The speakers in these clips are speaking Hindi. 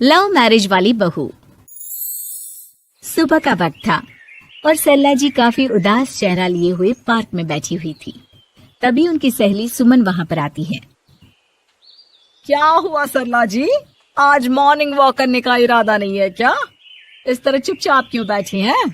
लव मैरिज वाली बहू। सुबह का वक्त था और सरला जी काफी उदास चेहरा लिए हुए पार्क में बैठी हुई थी। तभी उनकी सहेली सुमन वहां पर आती है। क्या हुआ सरला जी, आज मॉर्निंग वॉक करने का इरादा नहीं है क्या? इस तरह चुपचाप क्यों बैठी हैं?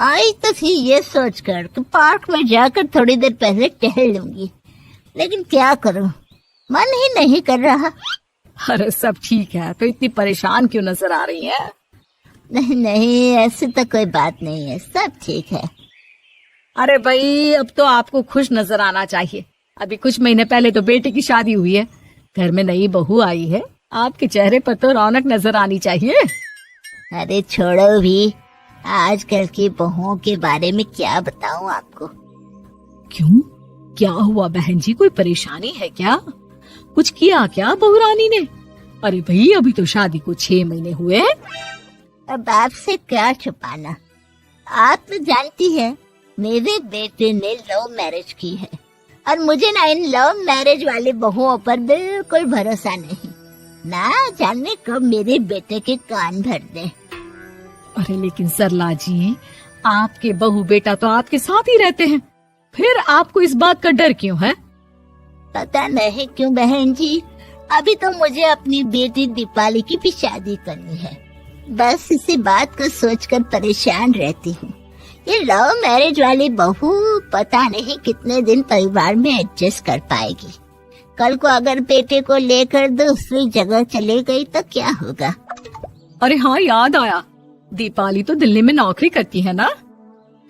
आई तो थी ये सोचकर कि पार्क में जाकर थोड़ी देर पहले टहल लूंगी, लेकिन क्या करूं, मन ही नहीं कर रहा। अरे सब ठीक है, तो इतनी परेशान क्यों नजर आ रही है? नहीं नहीं, ऐसी तो कोई बात नहीं है, सब ठीक है। अरे भाई, अब तो आपको खुश नजर आना चाहिए। अभी कुछ महीने पहले तो बेटी की शादी हुई है, घर में नई बहू आई है, आपके चेहरे पर तो रौनक नजर आनी चाहिए। अरे छोड़ो भी, आजकल की बहुओं के बारे में क्या बताऊं आपको। क्यों, क्या हुआ बहन जी, कोई परेशानी है क्या? कुछ किया क्या बहू रानी ने? अरे भाई, अभी तो शादी को 6 महीने हुए हैं। अब आपसे क्या छुपाना, आप तो जानती है मेरे बेटे ने लव मैरिज की है और मुझे ना इन लव मैरिज वाली बहुओं पर बिल्कुल भरोसा नहीं। ना जाने कब मेरे बेटे के कान भर दे। अरे लेकिन सरला जी, आपके बहू बेटा तो आपके साथ ही रहते हैं, फिर आपको इस बात का डर क्यों है? पता नहीं क्यों बहन जी, अभी तो मुझे अपनी बेटी दीपाली की भी शादी करनी है। बस इसी बात को सोचकर परेशान रहती हूँ। ये लव मैरिज वाली बहू पता नहीं कितने दिन परिवार में एडजस्ट कर पाएगी। कल को अगर बेटे को लेकर दूसरी जगह चले गई तो क्या होगा? अरे हाँ, याद आया, दीपाली तो दिल्ली में नौकरी करती है ना?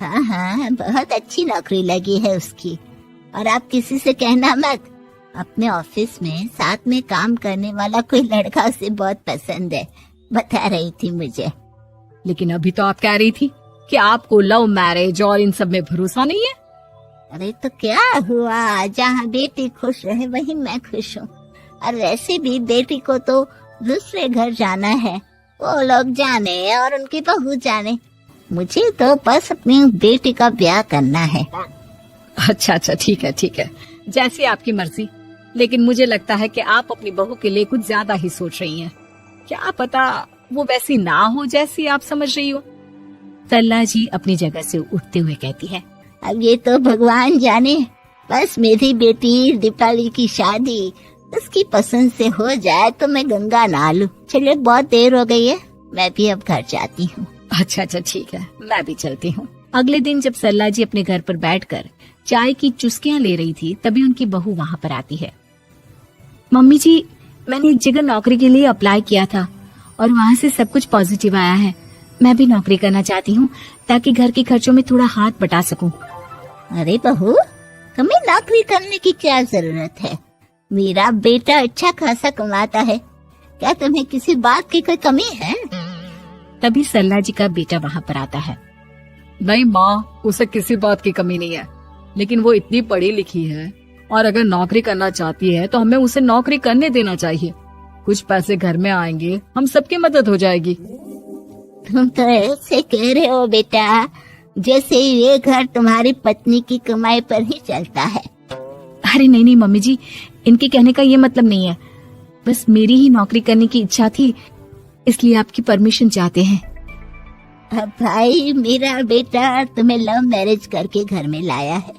हाँ हाँ, बहुत अच्छी नौकरी लगी है उसकी। और आप किसी से कहना मत, अपने ऑफिस में साथ में काम करने वाला कोई लड़का उसे बहुत पसंद है, बता रही थी मुझे। लेकिन अभी तो आप कह रही थी कि आपको लव मैरिज और इन सब में भरोसा नहीं है। अरे तो क्या हुआ, जहाँ बेटी खुश रहे वहीं मैं खुश हूँ। और वैसे भी बेटी को तो दूसरे घर जाना है, वो लोग जाने और उनकी बहू जाने, मुझे तो बस अपनी बेटी का ब्याह करना है। अच्छा अच्छा, ठीक है ठीक है, जैसी आपकी मर्जी। लेकिन मुझे लगता है कि आप अपनी बहू के लिए कुछ ज्यादा ही सोच रही हैं। क्या पता वो वैसी ना हो जैसी आप समझ रही हो। सरला जी अपनी जगह से उठते हुए कहती है, अब ये तो भगवान जाने, बस मेरी बेटी दीपाली की शादी उसकी पसंद से हो जाए तो मैं गंगा नहा लूं। चलिए बहुत देर हो गई है, मैं भी अब घर जाती हूँ। अच्छा अच्छा ठीक है, मैं भी चलती हूँ। अगले दिन जब सरला जी अपने घर पर बैठकर चाय की चुस्कियां ले रही थी, तभी उनकी बहू वहाँ पर आती है। मम्मी जी, मैंने एक जगह नौकरी के लिए अप्लाई किया था और वहाँ से सब कुछ पॉजिटिव आया है। मैं भी नौकरी करना चाहती हूँ ताकि घर के खर्चों में थोड़ा हाथ बटा सकूं। अरे बहू, तुम्हें नौकरी करने की क्या जरूरत है? मेरा बेटा अच्छा खासा कमाता है, क्या तुम्हें किसी बात की कोई कमी है? तभी सरला जी का बेटा वहाँ पर आता है। नहीं माँ, उसे किसी बात की कमी नहीं है, लेकिन वो इतनी पढ़ी लिखी है और अगर नौकरी करना चाहती है तो हमें उसे नौकरी करने देना चाहिए। कुछ पैसे घर में आएंगे, हम सबकी मदद हो जाएगी। तुम तो ऐसे कह रहे हो बेटा जैसे ये घर तुम्हारी पत्नी की कमाई पर ही चलता है। अरे नहीं नहीं मम्मी जी, इनके कहने का ये मतलब नहीं है, बस मेरी ही नौकरी करने की इच्छा थी, इसलिए आपकी परमिशन चाहते हैं। अब भाई, मेरा बेटा तुम्हें लव मैरिज करके घर में लाया है,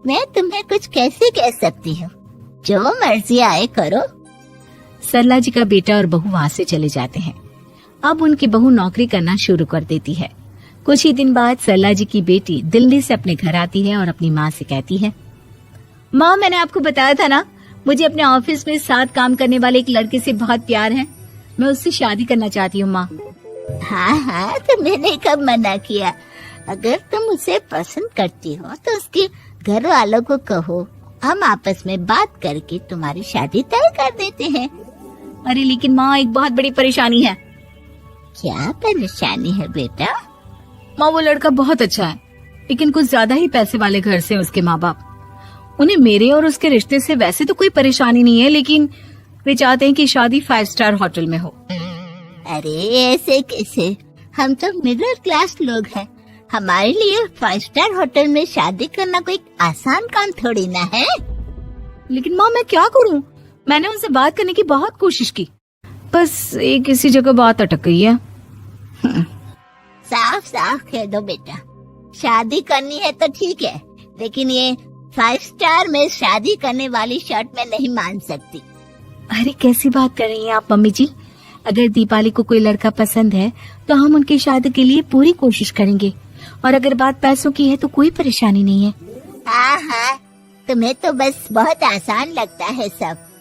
मैं तुम्हें कुछ कैसे कह सकती हूँ? जो मर्जी आए करो। सरला जी का बेटा और बहू वहाँ से चले जाते हैं। अब उनकी बहू नौकरी करना शुरू कर देती है। कुछ ही दिन बाद सरला जी की बेटी दिल्ली से अपने घर आती है और अपनी माँ से कहती है, माँ, मैंने आपको बताया था ना, मुझे अपने ऑफिस में साथ काम करने वाले एक लड़के से बहुत प्यार है, मैं उससे शादी करना चाहती हूँ माँ। हाँ हाँ, तो मैंने कब मना किया? अगर तुम उसे पसंद करती हो तो उसके घर वालों को कहो, हम आपस में बात करके तुम्हारी शादी तय कर देते हैं। अरे लेकिन माँ, एक बहुत बड़ी परेशानी है। क्या परेशानी है बेटा? माँ, वो लड़का बहुत अच्छा है, लेकिन कुछ ज्यादा ही पैसे वाले घर से उसके माँ बाप। उन्हें मेरे और उसके रिश्ते से वैसे तो कोई परेशानी नहीं है, लेकिन वे चाहते हैं कि शादी 5 स्टार होटल में हो। अरे ऐसे कैसे, हम तो मिडिल क्लास लोग हैं, हमारे लिए 5 स्टार होटल में शादी करना कोई आसान काम थोड़ी ना है। लेकिन माँ, मैं क्या करूँ? मैंने उनसे बात करने की बहुत कोशिश की, बस एक इसी जगह बात अटक गई है। साफ साफ कह दो बेटा, शादी करनी है तो ठीक है, लेकिन ये 5 स्टार में शादी करने वाली शर्त मैं नहीं मान सकती। अरे कैसी बात कर रही हैं आप मम्मी जी? अगर दीपाली को कोई लड़का पसंद है तो हम उनकी शादी के लिए पूरी कोशिश करेंगे, और अगर बात पैसों की है तो कोई परेशानी नहीं है। हाँ हाँ, तुम्हें तो बस बहुत आसान लगता है सब।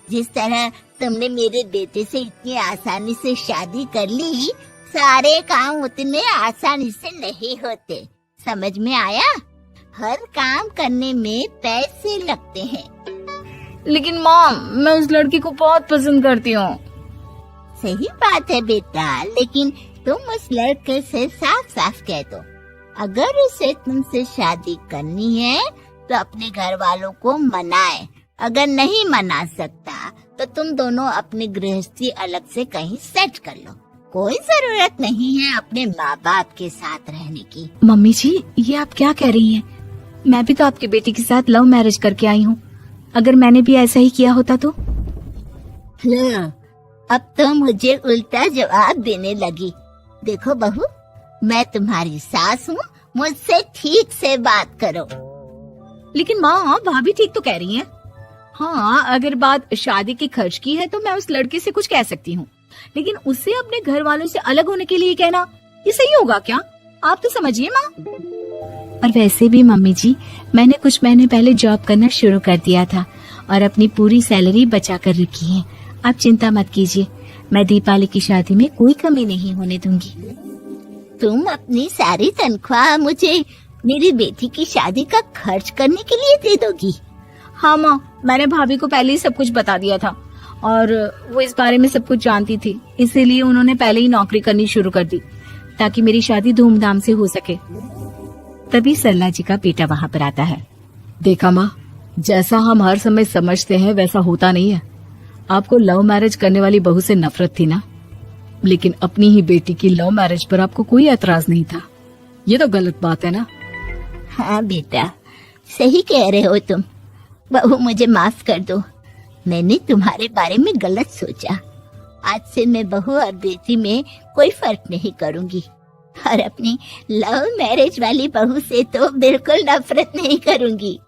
जिस तरह तुमने मेरे बेटे से इतनी आसानी से शादी कर ली, सारे काम उतने आसानी से नहीं होते। समझ में आया? हर काम करने में पैसे लगते हैं। लेकिन माँ, मैं उस लड़की को बहुत पसंद करती हूँ। सही बात है बेटा, लेकिन तुम उस लड़के से साफ साफ कह दो, अगर उसे तुमसे शादी करनी है तो अपने घर वालों को मनाए। अगर नहीं मना सकता तो तुम दोनों अपनी गृहस्थी अलग से कहीं सेट कर लो। कोई जरूरत नहीं है अपने माँ बाप के साथ रहने की। मम्मी जी, ये आप क्या कह रही हैं? मैं भी तो आपकी बेटी के साथ लव मैरिज करके आई हूँ। अगर मैंने भी ऐसा ही किया होता तो? लो, अब तो मुझे उल्टा जवाब देने लगी। देखो बहू, मैं तुम्हारी सास हूँ, मुझसे ठीक से बात करो। लेकिन माँ, भाभी ठीक तो कह रही हैं। हाँ, अगर बात शादी के खर्च की है तो मैं उस लड़के से कुछ कह सकती हूँ, लेकिन उसे अपने घर वालों से अलग होने के लिए कहना, ये सही होगा क्या? आप तो समझिए माँ। और वैसे भी मम्मी जी, मैंने कुछ महीने पहले जॉब करना शुरू कर दिया था और अपनी पूरी सैलरी बचा कर रखी है। आप चिंता मत कीजिए, मैं दीपाली की शादी में कोई कमी नहीं होने दूंगी। तुम अपनी सारी तनख्वाह मुझे मेरी बेटी की शादी का खर्च करने के लिए दे दोगी? हाँ माँ, मैंने भाभी को पहले ही सब कुछ बता दिया था और वो इस बारे में सब कुछ जानती थी, इसीलिए उन्होंने पहले ही नौकरी करनी शुरू कर दी ताकि मेरी शादी धूमधाम से हो सके। तभी सरला जी का बेटा वहाँ पर आता है। देखा माँ, जैसा हम हर समय समझते हैं वैसा होता नहीं है। आपको लव मैरिज करने वाली बहू से नफरत थी ना, लेकिन अपनी ही बेटी की लव मैरिज पर आपको कोई एतराज नहीं था। ये तो गलत बात है ना? हाँ बेटा, सही कह रहे हो तुम। बहू, मुझे माफ कर दो, मैंने तुम्हारे बारे में गलत सोचा। आज से मैं बहू और बेटी में कोई फर्क नहीं करूंगी, और अपनी लव मैरिज वाली बहू से तो बिल्कुल नफरत नहीं करूंगी।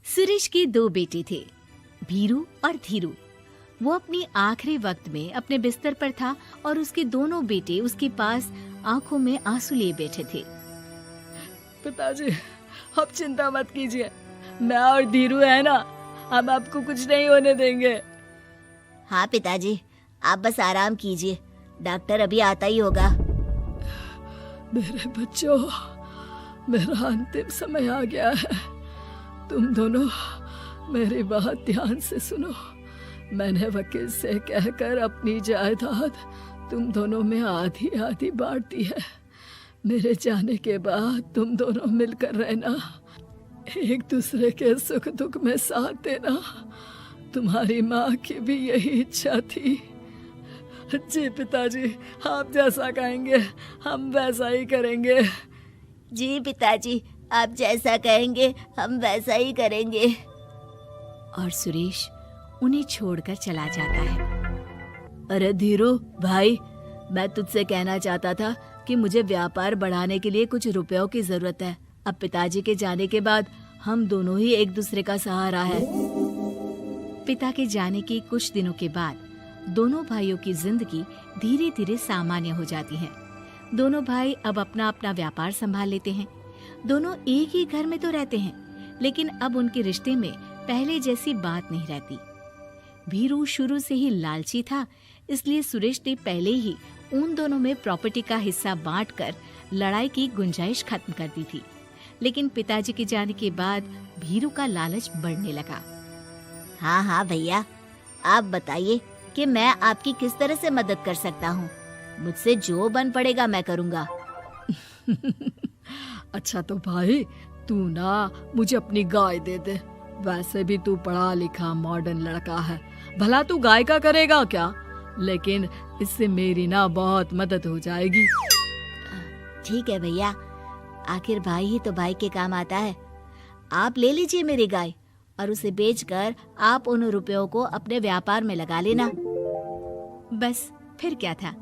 सुरेश के 2 बेटे थे, भीरू और धीरू। वो अपनी आखिरी वक्त में अपने बिस्तर पर था और उसके दोनों बेटे उसके पास आंखों में आंसू लिए बैठे थे। पिताजी, आप चिंता मत कीजिए, मैं और धीरू है ना, हम आपको कुछ नहीं होने देंगे। हाँ पिताजी, आप बस आराम कीजिए, डॉक्टर अभी आता ही होगा। मेरे बच्चों, मेरा अंतिम समय आ गया है। तुम दोनों मेरी बात ध्यान से सुनो। मैंने वकील से कहकर अपनी जायदाद तुम दोनों में आधी आधी बांट दी है। मेरे जाने के बाद तुम दोनों मिलकर रहना, एक दूसरे के सुख दुख में साथ देना। तुम्हारी माँ की भी यही इच्छा थी। जी पिताजी, आप जैसा कहेंगे हम वैसा ही करेंगे। जी पिताजी, आप जैसा कहेंगे हम वैसा ही करेंगे। और सुरेश उन्हें छोड़कर चला जाता है। अरे धीरू भाई, मैं तुझसे कहना चाहता था कि मुझे व्यापार बढ़ाने के लिए कुछ रुपयों की जरूरत है। अब पिताजी के जाने के बाद हम दोनों ही एक दूसरे का सहारा है। पिता के जाने के कुछ दिनों के बाद दोनों भाइयों की जिंदगी धीरे धीरे सामान्य हो जाती है। दोनों भाई अब अपना अपना व्यापार संभाल लेते हैं। दोनों एक ही घर में तो रहते हैं, लेकिन अब उनके रिश्ते में पहले जैसी बात नहीं रहती। भीरू शुरू से ही लालची था, इसलिए सुरेश ने पहले ही उन दोनों में प्रॉपर्टी का हिस्सा बांटकर लड़ाई की गुंजाइश खत्म कर दी थी। लेकिन पिताजी के जाने के बाद भीरू का लालच बढ़ने लगा। हाँ हाँ भैया, आप बताइए कि मैं आपकी किस तरह से मदद कर सकता हूँ। मुझसे जो बन पड़ेगा मैं करूँगा। अच्छा तो भाई, तू ना मुझे अपनी गाय दे दे। वैसे भी तू पढ़ा लिखा मॉडर्न लड़का है, भला तू गाय का करेगा क्या? लेकिन इससे मेरी ना बहुत मदद हो जाएगी। ठीक है भैया, आखिर भाई ही तो भाई के काम आता है। आप ले लीजिए मेरी गाय और उसे बेचकर आप उन रुपयों को अपने व्यापार में लगा लेना। बस फिर क्या था,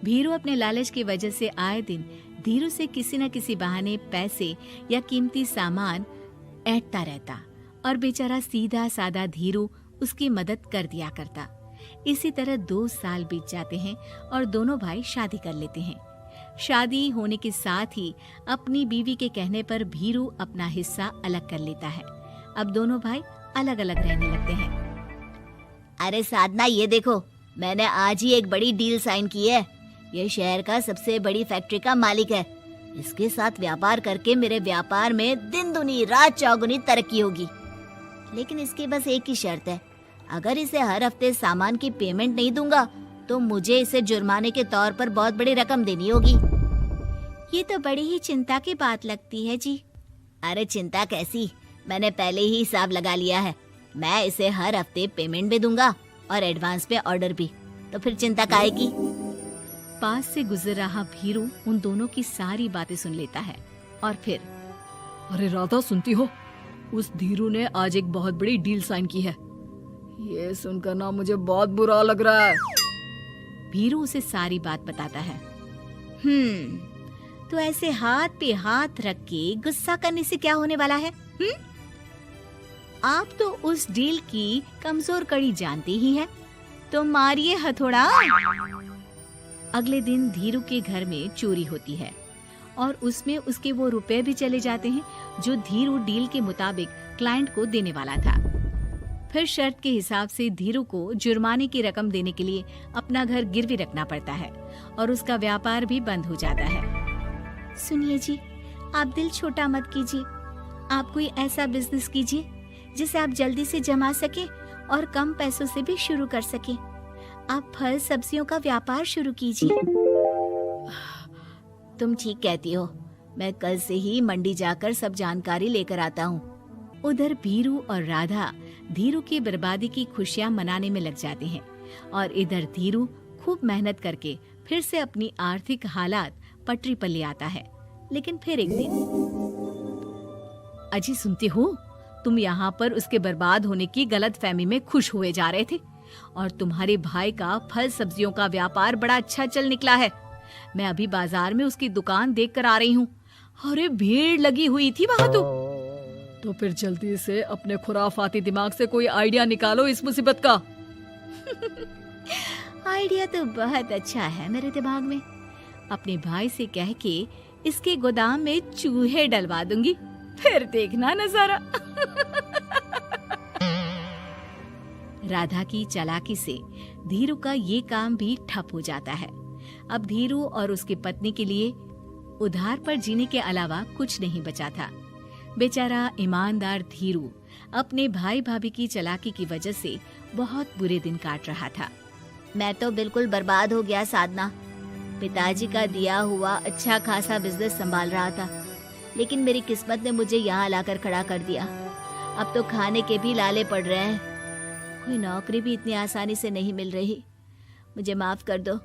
भीरू अपने लालच की वजह से आए दिन धीरू से किसी न किसी बहाने पैसे या कीमती सामान ऐंठता रहता और बेचारा सीधा सादा धीरू उसकी मदद कर दिया करता। इसी तरह 2 साल बीत जाते हैं और दोनों भाई शादी कर लेते हैं। शादी होने के साथ ही अपनी बीवी के कहने पर भीरू अपना हिस्सा अलग कर लेता है। अब दोनों भाई अलग अलग रहने लगते हैं। अरे साधना, ये देखो, मैंने आज ही एक बड़ी डील साइन की है। ये शहर का सबसे बड़ी फैक्ट्री का मालिक है। इसके साथ व्यापार करके मेरे व्यापार में दिन दुनी रात चौगुनी तरक्की होगी। लेकिन इसकी बस एक ही शर्त है, अगर इसे हर हफ्ते सामान की पेमेंट नहीं दूंगा तो मुझे इसे जुर्माने के तौर पर बहुत बड़ी रकम देनी होगी। ये तो बड़ी ही चिंता की बात लगती है जी। अरे चिंता कैसी, मैंने पहले ही हिसाब लगा लिया है। मैं इसे हर हफ्ते पेमेंट भी दूंगा और एडवांस पे ऑर्डर भी, तो फिर चिंता काहे की। पास से गुजर रहा भीरू उन दोनों की सारी बातें सुन लेता है और फिर, अरे राधा, सुनती हो, उस धीरू ने आज एक बहुत बड़ी डील साइन की है। ये सुनकर ना मुझे बहुत बुरा लग रहा है। भीरू उसे सारी बात बताता है। तो ऐसे हाथ पे हाथ रख के गुस्सा करने से क्या होने वाला है? आप तो उस डील की कमजोर कड़ी जानते ही हैं, तो मारिए हथौड़ा। अगले दिन धीरू के घर में चोरी होती है और उसमें उसके वो रुपए भी चले जाते हैं जो धीरू डील के मुताबिक क्लाइंट को देने वाला था। फिर शर्त के हिसाब से धीरू को जुर्माने की रकम देने के लिए अपना घर गिरवी रखना पड़ता है और उसका व्यापार भी बंद हो जाता है। सुनिए जी, आप दिल छोटा मत कीजिए। आप कोई ऐसा बिजनेस कीजिए जिसे आप जल्दी से जमा सके और कम पैसों से भी शुरू कर सके। आप फल सब्जियों का व्यापार शुरू कीजिए। तुम ठीक कहती हो, मैं कल से ही मंडी जाकर सब जानकारी लेकर आता हूँ। उधर भीरू और राधा धीरू की बर्बादी की खुशियां मनाने में लग जाते हैं और इधर धीरू खूब मेहनत करके फिर से अपनी आर्थिक हालात पटरी पर ले आता है। लेकिन फिर एक दिन, अजी सुनती हो, तुम यहाँ पर उसके बर्बाद होने की गलतफहमी में खुश हुए जा रहे थे और तुम्हारे भाई का फल सब्जियों का व्यापार बड़ा अच्छा चल निकला है। मैं अभी बाजार में उसकी दुकान देख कर आ रही हूँ। अरे भीड़ लगी हुई थी वहाँ तो फिर जल्दी से अपने खुराफाती दिमाग से कोई आइडिया निकालो इस मुसीबत का। आइडिया तो बहुत अच्छा है मेरे दिमाग में। अपने भाई से कह के इसके गोदाम में चूहे डलवा दूंगी, फिर देखना नजारा। राधा की चालाकी से धीरू का ये काम भी ठप हो जाता है। अब धीरू और उसकी पत्नी के लिए उधार पर जीने के अलावा कुछ नहीं बचा था। बेचारा ईमानदार धीरू अपने भाई भाभी की चालाकी की वजह से बहुत बुरे दिन काट रहा था। मैं तो बिल्कुल बर्बाद हो गया साधना। पिताजी का दिया हुआ अच्छा खासा बिजनेस संभाल रहा था, लेकिन मेरी किस्मत ने मुझे यहाँ लाकर खड़ा कर दिया। अब तो खाने के भी लाले पड़ रहे हैं। कोई नौकरी भी इतनी आसानी से नहीं मिल रही। मुझे माफ कर दो,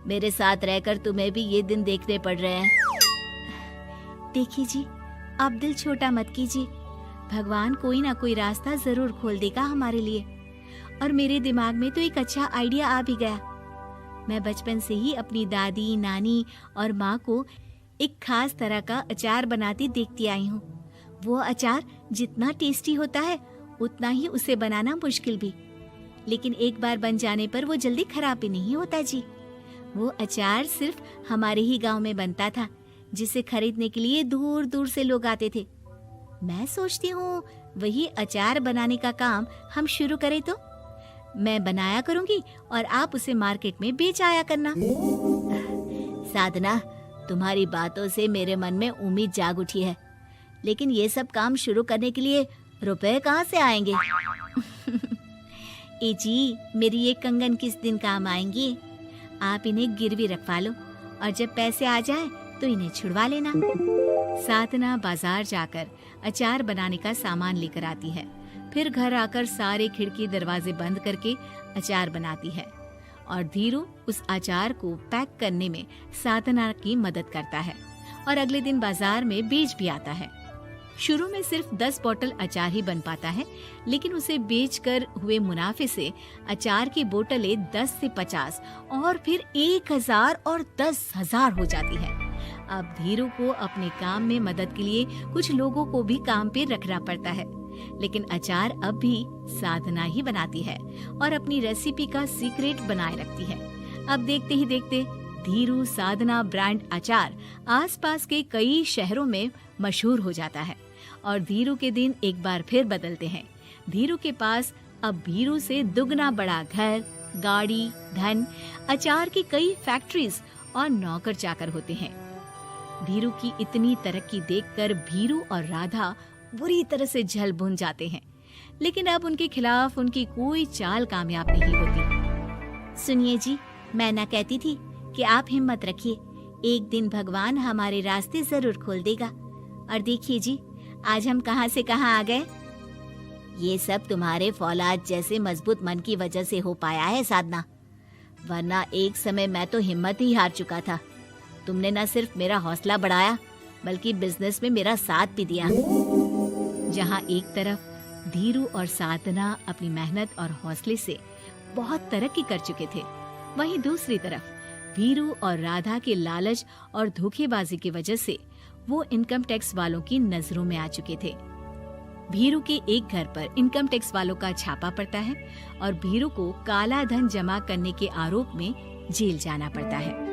मेरे साथ रहकर तुम्हें भी ये दिन देखने पड़ रहे हैं। देखिए जी, आप दिल छोटा मत कीजिए। भगवान कोई ना कोई रास्ता जरूर खोल देगा हमारे लिए। और मेरे दिमाग में तो एक अच्छा आइडिया आ भी गया। मैं बचपन से ही अपनी दादी, नानी और माँ को एक खास तरह का अचार बनाती देखती आई हूँ। वो अचार जितना टेस्टी होता है उतना ही उसे बनाना मुश्किल भी, लेकिन एक बार बन जाने पर वो जल्दी खराब भी नहीं होता जी। वो अचार सिर्फ हमारे ही गांव में बनता था, जिसे खरीदने के लिए दूर दूर से लोग आते थे। मैं सोचती हूँ वही अचार बनाने का काम हम शुरू करें तो। मैं बनाया करूँगी और आप उसे मार्केट में बेच आया करना। साधना, तुम्हारी बातों से मेरे मन में उम्मीद जाग उठी है, लेकिन ये सब काम शुरू करने के लिए रुपए कहाँ से आएंगे? ए जी, मेरी ये कंगन किस दिन काम आएंगी? आप इन्हें गिरवी रखवा लो और जब पैसे आ जाए तो इन्हें छुड़वा लेना। साधना बाजार जाकर अचार बनाने का सामान लेकर आती है। फिर घर आकर सारे खिड़की दरवाजे बंद करके अचार बनाती है और धीरू उस अचार को पैक करने में साधना की मदद करता है और अगले दिन बाजार में बेच भी आता है। शुरू में सिर्फ 10 बोतल अचार ही बन पाता है, लेकिन उसे बेचकर हुए मुनाफे से अचार की बोतलें 10 से 50 और फिर 1000 और 10,000 हो जाती है। अब धीरू को अपने काम में मदद के लिए कुछ लोगों को भी काम पे रखना पड़ता है, लेकिन अचार अब भी साधना ही बनाती है और अपनी रेसिपी का सीक्रेट बनाए रखती है। अब देखते ही देखते धीरू साधना ब्रांड अचार आसपास के कई शहरों में मशहूर हो जाता है और धीरू के दिन एक बार फिर बदलते हैं। धीरू के पास अब भीरू से दुगना बड़ा घर, गाड़ी, धन, अचार की कई फैक्ट्रीज और नौकर चाकर होते हैं। धीरू की इतनी तरक्की देखकर भीरू और राधा बुरी तरह से जल भुन जाते हैं, लेकिन अब उनके खिलाफ उनकी कोई चाल कामयाब नहीं होती। सुनिए जी, मैं ना कहती थी कि आप हिम्मत रखिए, एक दिन भगवान हमारे रास्ते जरूर खोल देगा। और देखिए जी, आज हम कहां से कहां आ गए। ये सब तुम्हारे फौलाद जैसे मजबूत मन की वजह से हो पाया है साधना, वरना एक समय मैं तो हिम्मत ही हार चुका था। तुमने न सिर्फ मेरा हौसला बढ़ाया बल्कि बिजनेस में मेरा साथ भी दिया। जहाँ एक तरफ धीरू और साधना अपनी मेहनत और हौसले से बहुत तरक्की कर चुके थे, वहीं दूसरी तरफ भीरू और राधा के लालच और धोखेबाजी की वजह से वो इनकम टैक्स वालों की नजरों में आ चुके थे। भीरू के एक घर पर इनकम टैक्स वालों का छापा पड़ता है और भीरू को काला धन जमा करने के आरोप में जेल जाना पड़ता है।